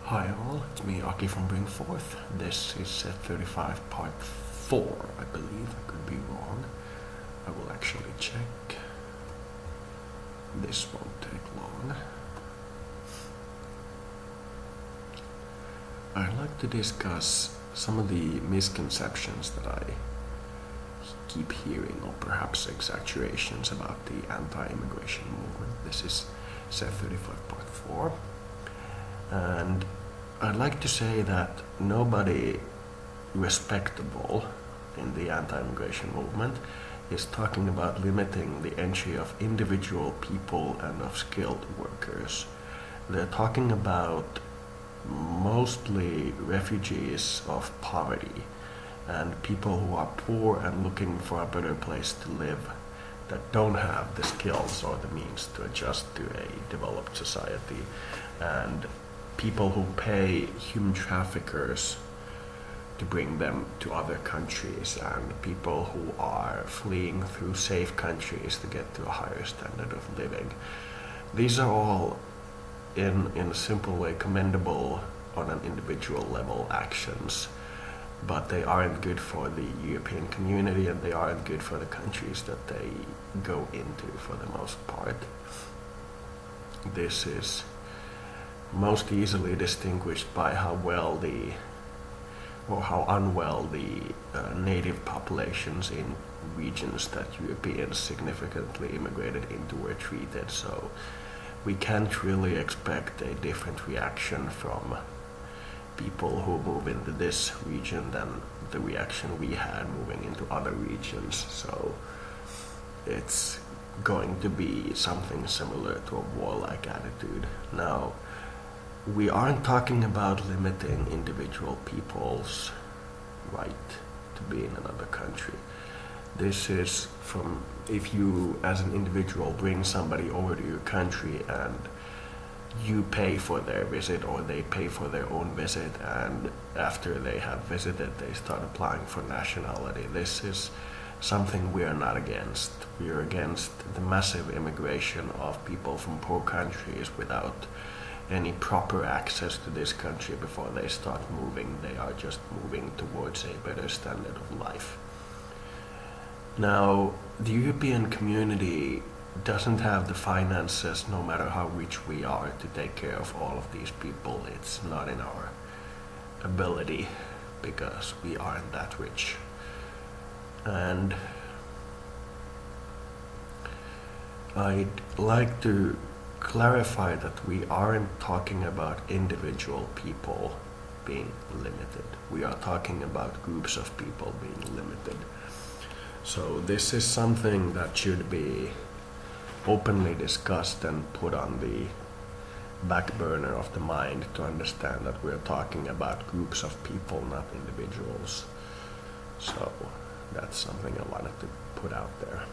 Hi all, it's me Aki from Bring Forth. This is set 35 part 4, I believe. I could be wrong. I will actually check. This won't take long. I'd like to discuss some of the misconceptions that I keep hearing, or perhaps exaggerations about the anti-immigration movement. This is set 35 part 4. And I'd like to say that nobody respectable in the anti-immigration movement is talking about limiting the entry of individual people and of skilled workers. They're talking about mostly refugees of poverty and people who are poor and looking for a better place to live, that don't have the skills or the means to adjust to a developed society, and people who pay human traffickers to bring them to other countries, and people who are fleeing through safe countries to get to a higher standard of living. These are all, in a simple way, commendable on an individual level actions, but they aren't good for the European community, and they aren't good for the countries that they go into for the most part. This is most easily distinguished by how unwell the native populations in regions that Europeans significantly immigrated into were treated. So we can't really expect a different reaction from people who move into this region than the reaction we had moving into other regions. So it's going to be something similar to a warlike attitude. Now, we aren't talking about limiting individual people's right to be in another country. This is from, if you as an individual bring somebody over to your country and you pay for their visit, or they pay for their own visit, and after they have visited they start applying for nationality. This is something we are not against. We are against the massive immigration of people from poor countries without any proper access to this country before they start moving. They are just moving towards a better standard of life. Now, the European community doesn't have the finances, no matter how rich we are, to take care of all of these people. It's not in our ability because we aren't that rich. And I'd like to clarify that we aren't talking about individual people being limited. We are talking about groups of people being limited. So this is something that should be openly discussed and put on the back burner of the mind, to understand that we're talking about groups of people, not individuals. So that's something I wanted to put out there.